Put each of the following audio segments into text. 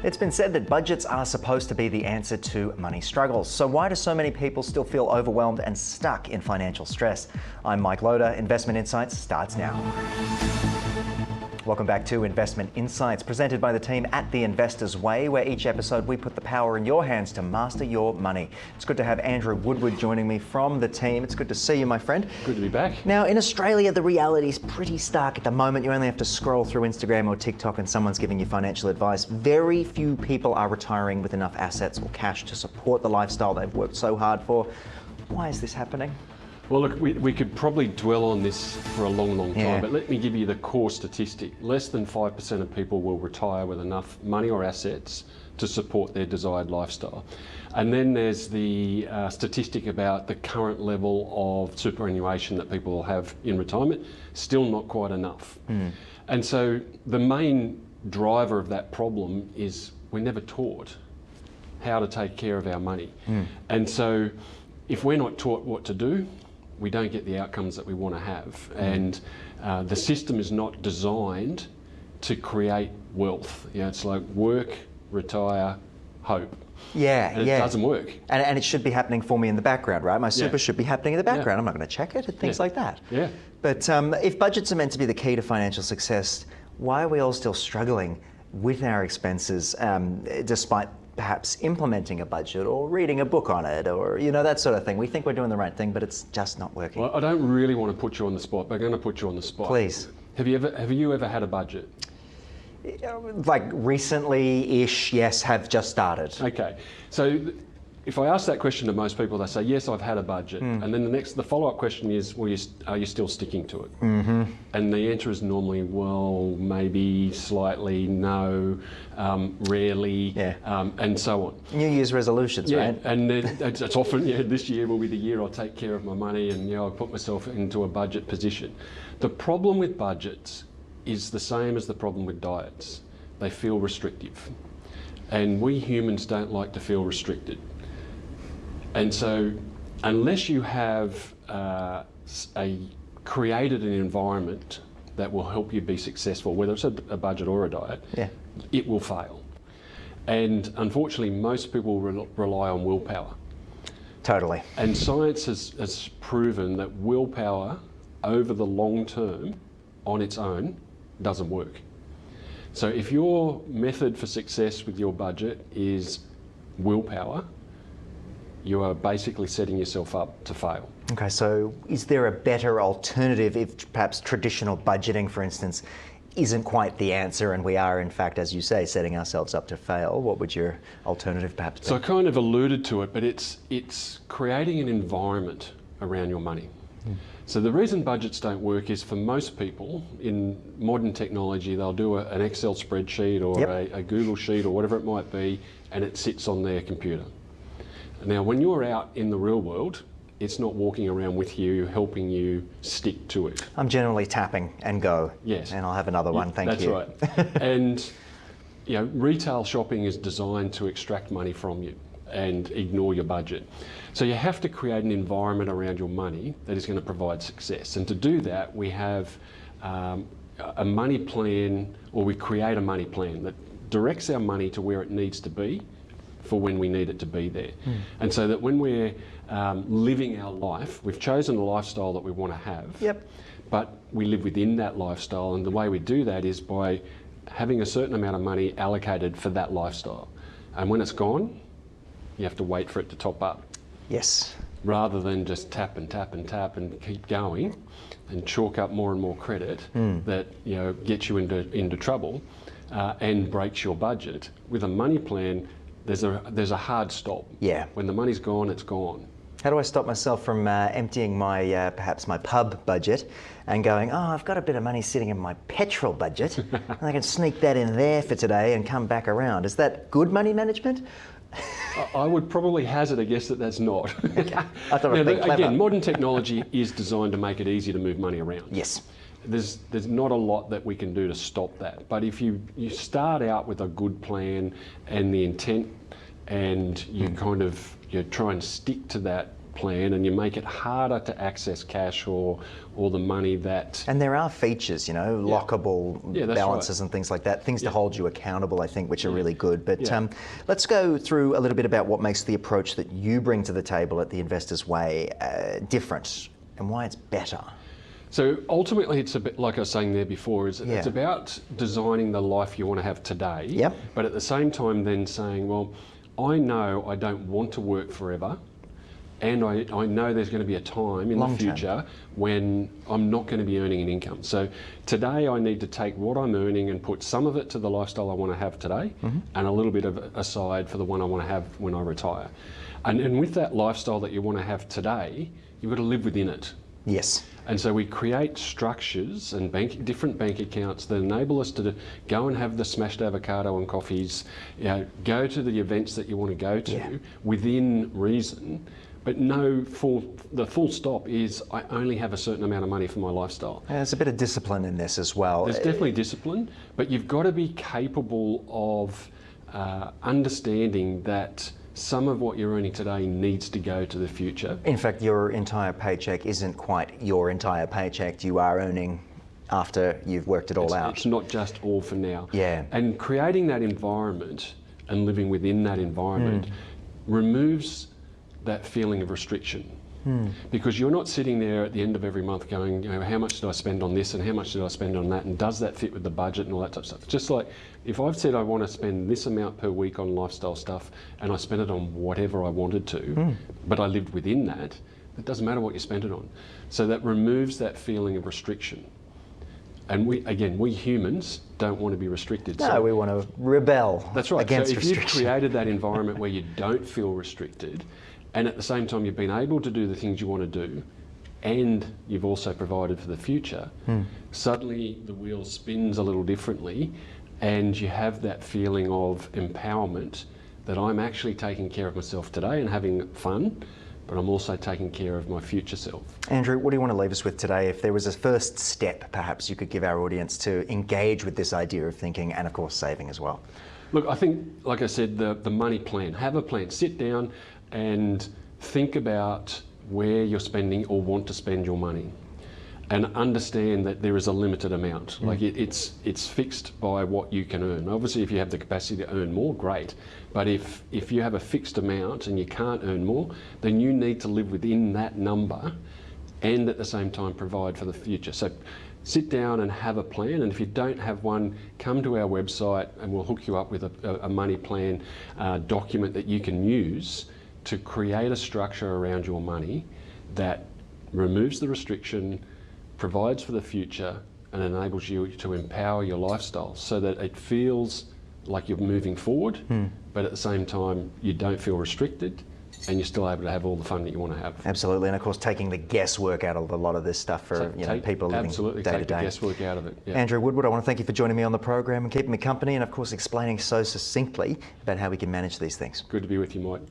It's been said that budgets are supposed to be the answer to money struggles. So why do so many people still feel overwhelmed and stuck in financial stress? I'm Mike Loder. Investment Insights starts now. Welcome back to Investment Insights, presented by the team at The Investor's Way, where each episode we put the power in your hands to master your money. It's good to have Andrew Woodward joining me from the team. It's good to see you, my friend. Good to be back. Now, in Australia, the reality is pretty stark at the moment. You only have to scroll through Instagram or TikTok and someone's giving you financial advice. Very few people are retiring with enough assets or cash to support the lifestyle they've worked so hard for. Why is this happening? Well, look, we could probably dwell on this for a long time, but let me give you the core statistic. Less than 5% of people will retire with enough money or assets to support their desired lifestyle. And then there's the statistic about the current level of superannuation that people will have in retirement, still not quite enough. And so the main driver of that problem is we're never taught how to take care of our money. And so if we're not taught what to do, we don't get the outcomes that we want to have. And the system is not designed to create wealth. You know, it's like work, retire, hope. Yeah, and it doesn't work. And it should be happening for me in the background, right? My super should be happening in the background. I'm not going to check it, things like that. But if budgets are meant to be the key to financial success, why are we all still struggling with our expenses, despite perhaps implementing a budget or reading a book on it, or that sort of thing? We think we're doing the right thing, but it's just not working. Well, I don't really want to put you on the spot, but I'm going to put you on the spot. Please. Have you ever had a budget? Like recently-ish, yes, have just started. Okay. So if I ask that question to most people, they say, yes, I've had a budget. And then the follow-up question is, well, are you still sticking to it? And the answer is normally, well, maybe, slightly, no, rarely, and so on. New Year's resolutions, right? And it's often, this year will be the year I'll take care of my money and I'll put myself into a budget position. The problem with budgets is the same as the problem with diets. They feel restrictive. And we humans don't like to feel restricted. And so unless you have created an environment that will help you be successful, whether it's a budget or a diet, it will fail. And unfortunately, most people rely on willpower. Totally. And science has proven that willpower over the long term on its own doesn't work. So if your method for success with your budget is willpower, you are basically setting yourself up to fail. Okay, so is there a better alternative if perhaps traditional budgeting, for instance, isn't quite the answer and we are, in fact, as you say, setting ourselves up to fail? What would your alternative perhaps be? So I kind of alluded to it, but it's creating an environment around your money. So the reason budgets don't work is, for most people in modern technology, they'll do an Excel spreadsheet or a Google sheet or whatever it might be, and it sits on their computer. Now, when you're out in the real world, it's not walking around with you, helping you stick to it. I'm generally tapping and go. Yes. And I'll have another one, thank you. That's right. And retail shopping is designed to extract money from you and ignore your budget. So you have to create an environment around your money that is going to provide success. And to do that, we have a money plan, or we create a money plan that directs our money to where it needs to be for when we need it to be there. And so that when we're living our life, we've chosen a lifestyle that we want to have, but we live within that lifestyle, and the way we do that is by having a certain amount of money allocated for that lifestyle. And when it's gone, you have to wait for it to top up. Yes. Rather than just tap and tap and tap and keep going and chalk up more and more credit that gets you into trouble and breaks your budget. With a money plan, there's a hard stop. Yeah. When the money's gone, it's gone. How do I stop myself from emptying my perhaps my pub budget and going, oh, I've got a bit of money sitting in my petrol budget and I can sneak that in there for today and come back around? Is that good money management? I would probably hazard a guess that that's not. Okay. I thought it was clever. Again, modern technology is designed to make it easy to move money around. Yes. There's not a lot that we can do to stop that. But if you start out with a good plan and the intent, and you try and stick to that plan, and you make it harder to access cash or the money that... And there are features, you know, lockable balances and things like that, things to hold you accountable, I think, which are really good. But let's go through a little bit about what makes the approach that you bring to the table at the Investors Way different and why it's better. So ultimately, it's a bit like I was saying there before, it's about designing the life you want to have today, but at the same time then saying, well, I know I don't want to work forever, and I know there's going to be a time in the future when I'm not going to be earning an income. So today I need to take what I'm earning and put some of it to the lifestyle I want to have today, and a little bit of it aside for the one I want to have when I retire. And with that lifestyle that you want to have today, you've got to live within it. Yes. And so we create structures and different bank accounts that enable us to go and have the smashed avocado and coffees, you know, go to the events that you want to go to within reason, but the full stop is I only have a certain amount of money for my lifestyle. There's a bit of discipline in this as well. There's definitely discipline, but you've got to be capable of understanding that some of what you're earning today needs to go to the future. In fact, your entire paycheck isn't quite your entire paycheck. You are earning after you've worked it all out. It's not just all for now. Yeah. And creating that environment and living within that environment removes that feeling of restriction. Because you're not sitting there at the end of every month going, you know, how much did I spend on this and how much did I spend on that, and does that fit with the budget and all that type of stuff. Just like if I've said I want to spend this amount per week on lifestyle stuff and I spent it on whatever I wanted to, but I lived within that, it doesn't matter what you spent it on. So that removes that feeling of restriction. And we humans don't want to be restricted. No, so we want to rebel against so if restriction. you've created that environment where you don't feel restricted, and at the same time you've been able to do the things you want to do, and you've also provided for the future, suddenly the wheel spins a little differently, and you have that feeling of empowerment that I'm actually taking care of myself today and having fun, but I'm also taking care of my future self. Andrew, what do you want to leave us with today? If there was a first step, perhaps you could give our audience to engage with this idea of thinking and, of course, saving as well. Look, I think, like I said, the money plan. Have a plan. Sit down and think about where you're spending or want to spend your money, and understand that there is a limited amount. Like it's fixed by what you can earn. Obviously, if you have the capacity to earn more, great. But if you have a fixed amount and you can't earn more, then you need to live within that number and at the same time provide for the future. So sit down and have a plan, and if you don't have one, come to our website and we'll hook you up with a money plan document that you can use to create a structure around your money that removes the restriction, provides for the future, and enables you to empower your lifestyle so that it feels like you're moving forward, but at the same time you don't feel restricted, and you're still able to have all the fun that you want to have. Absolutely, and of course taking the guesswork out of a lot of this stuff for people living day to day. Take the guesswork out of it. Yeah. Andrew Woodward, I want to thank you for joining me on the program and keeping me company, and of course explaining so succinctly about how we can manage these things. Good to be with you, Mike.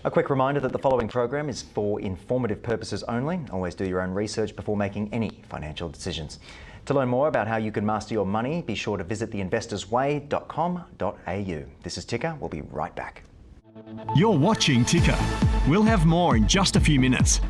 A quick reminder that the following program is for informative purposes only. Always do your own research before making any financial decisions. To learn more about how you can master your money, be sure to visit theinvestorsway.com.au. This is Ticker. We'll be right back. You're watching Ticker. We'll have more in just a few minutes.